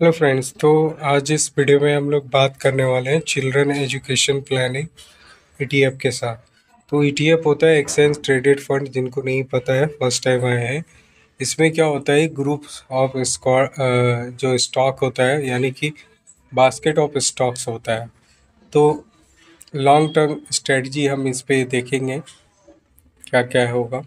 Hello friends. तो आज इस वीडियो में हम लोग बात करने वाले हैं चिल्ड्रन एजुकेशन प्लानिंग ईटीएफ के साथ। तो ईटीएफ होता है एक्सचेंज ट्रेडेड फंड, जिनको नहीं पता है फर्स्ट टाइम आए हैं। इसमें क्या होता है, ग्रुप ऑफ जो स्टॉक होता है, यानी कि बास्केट ऑफ स्टॉक्स होता है। तो लॉन्ग टर्म स्ट्रेटजी हम इस पे देखेंगे क्या क्या होगा।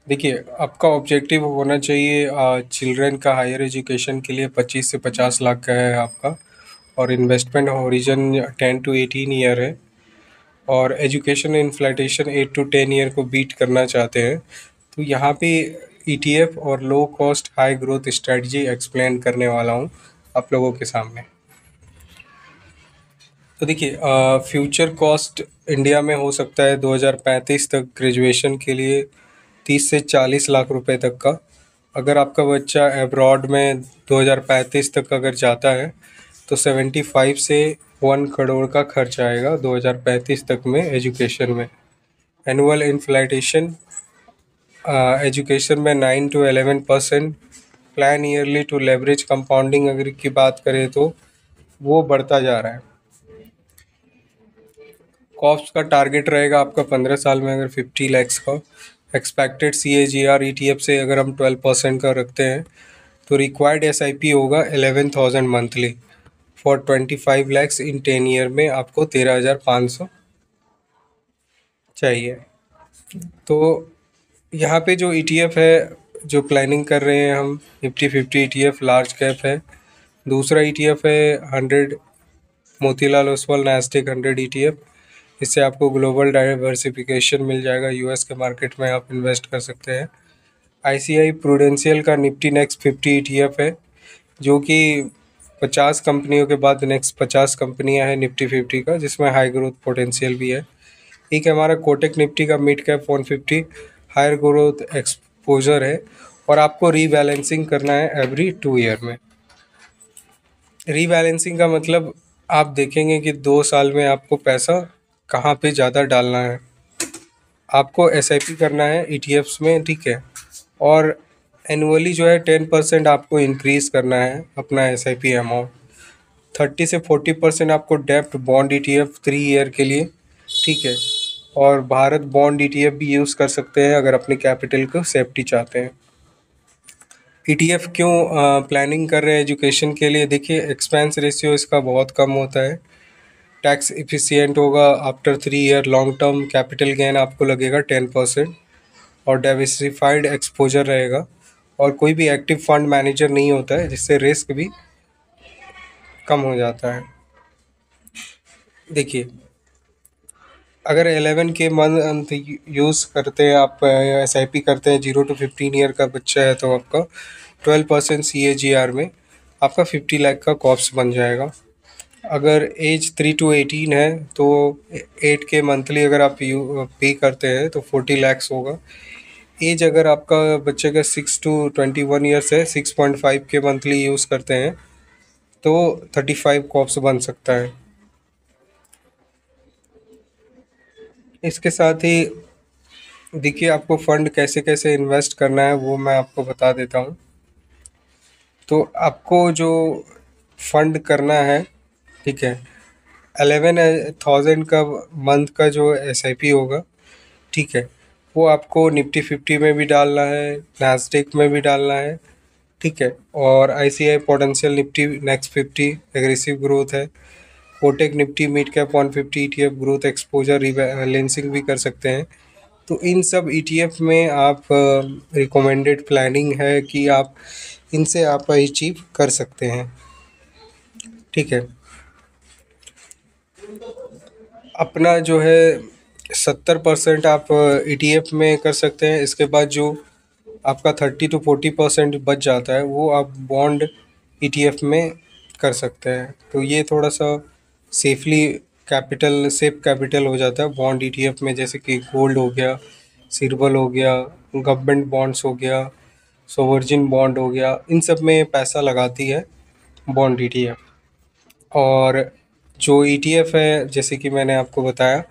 देखिए, आपका ऑब्जेक्टिव होना चाहिए चिल्ड्रन का हायर एजुकेशन के लिए 25 से 50 लाख का है आपका, और इन्वेस्टमेंट हॉरिजन 10 to 18 ईयर है, और एजुकेशन इन्फ्लेटेशन 8 to 10 ईयर को बीट करना चाहते हैं। तो यहाँ पे ईटीएफ और low cost high growth strategy explain करने वाला हूँ आप लोगों के सामने। तो देखिए, फ्यूचर कॉस्ट इंडिया में हो सकता है 2035 तक ग्रेजुएशन के लिए 30 से 40 लाख रुपए तक का। अगर आपका बच्चा एब्रॉड में 2035 तक अगर जाता है तो 75 से 1 करोड़ का खर्च आएगा 2035 तक में एजुकेशन में। एनुअल इन्फ्लेटेशन एजुकेशन में 9 to 11%। Plan early to leverage compounding अगर की बात करें तो वो बढ़ता जा रहा है। कॉस्ट का टारगेट रहेगा आपका 15 साल में अगर 50 लैक्स का। एक्सपेक्टेड सी ए जी आर ई टी एफ से अगर हम 12% का रखते हैं तो रिक्वायर्ड एस आई पी होगा 11,000 monthly for 25 lakhs in 10 year में आपको 13,500 चाहिए। तो यहाँ पे जो ईटीएफ है जो प्लानिंग कर रहे हैं हम, निफ्टी 50 ईटीएफ लार्ज कैप है। दूसरा ईटीएफ है 100 मोतीलाल ओसवाल नैस्डैक 100 ईटीएफ। इससे आपको ग्लोबल डाइवर्सिफिकेशन मिल जाएगा, यूएस के मार्केट में आप इन्वेस्ट कर सकते हैं। आईसीआई प्रूडेंशियल का निफ्टी नेक्स्ट 50 ईटीएफ है, जो कि 50 कंपनियों के बाद नेक्स्ट 50 कंपनियां हैं निफ्टी 50 का, जिसमें हाई ग्रोथ पोटेंशियल भी है। एक हमारा कोटक निफ्टी का mid cap 150 higher growth exposure है, और आपको रीबैलेंसिंग करना है एवरी 2 ईयर में। रीबैलेंसिंग का मतलब आप देखेंगे कि 2 साल में आपको पैसा कहाँ पे ज़्यादा डालना है। आपको एसआईपी करना है ईटीएफ्स में, ठीक है, और एनुअली जो है 10% आपको इंक्रीज करना है अपना एसआईपी अमाउंट। 30 से 40% आपको डेप्ट बॉन्ड ईटीएफ 3 ईयर के लिए, ठीक है, और भारत बॉन्ड ईटीएफ भी यूज़ कर सकते हैं अगर अपने कैपिटल को सेफ्टी चाहते हैं। ईटीएफ क्यों प्लानिंग कर रहे हैं एजुकेशन के लिए? देखिए, एक्सपेंस रेशियो इसका बहुत कम होता है, टैक्स इफिशियंट होगा। After 3 year long term capital gain आपको लगेगा 10%, और डाइवर्सिफाइड एक्सपोजर रहेगा, और कोई भी एक्टिव फंड मैनेजर नहीं होता है, जिससे रिस्क भी कम हो जाता है। देखिए, अगर 11 के मंथ यूज़ करते हैं आप, एस आई पी करते हैं 0 to 15 ईयर का बच्चा है, तो आपका 12% सी ए जी आर में आपका 50 लाख का कॉप्स बन जाएगा। अगर एज 3 to 18 है तो 8 के मंथली अगर आप पे करते हैं तो 40 लैक्स होगा। एज अगर आपका बच्चे का 6 to 21 ईयर्स है, 6.5 के मंथली यूज़ करते हैं तो 35 कॉप्स बन सकता है। इसके साथ ही देखिए, आपको फंड कैसे कैसे इन्वेस्ट करना है वो मैं आपको बता देता हूँ। तो आपको जो फंड करना है, ठीक है, 11,000 का मंथ का जो एस आई पी होगा, ठीक है, वो आपको निफ्टी 50 में भी डालना है, नैस्डैक में भी डालना है, ठीक है, और ICI potential Nifty next 50 aggressive growth है। Kotak Nifty mid cap 150 ETF growth exposure rebalancing भी कर सकते हैं। तो इन सब ईटीएफ में आप रिकमेंडेड प्लानिंग है कि आप इनसे आप अचीव कर सकते हैं, ठीक है। अपना जो है 70% आप ईटीएफ में कर सकते हैं। इसके बाद जो आपका 30 to 40% बच जाता है वो आप बॉन्ड ईटीएफ में कर सकते हैं। तो ये थोड़ा सा सेफली कैपिटल सेफ कैपिटल हो जाता है बॉन्ड ईटीएफ में, जैसे कि गोल्ड हो गया, सिल्वर हो गया, गवर्नमेंट बॉन्ड्स हो गया, सोवरजिन बॉन्ड हो गया, इन सब में पैसा लगाती है बॉन्ड ईटीएफ। और जो ईटीएफ है, जैसे कि मैंने आपको बताया,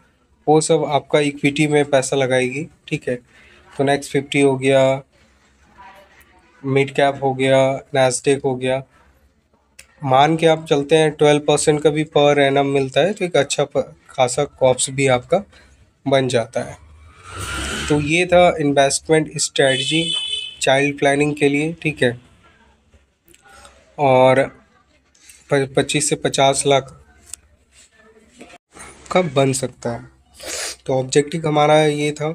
वो सब आपका इक्विटी में पैसा लगाएगी, ठीक है। तो नेक्स्ट 50 हो गया, मिड कैप हो गया, नैस्डैक हो गया, मान के आप चलते हैं 12% का भी पर एनम मिलता है, तो एक अच्छा खासा कॉप्स भी आपका बन जाता है। तो ये था इन्वेस्टमेंट स्ट्रेटजी चाइल्ड प्लानिंग के लिए, ठीक है। और 25 से 50 लाख का बन सकता है। तो ऑब्जेक्टिव हमारा ये था।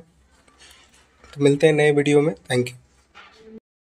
तो मिलते हैं नए वीडियो में। Thank you.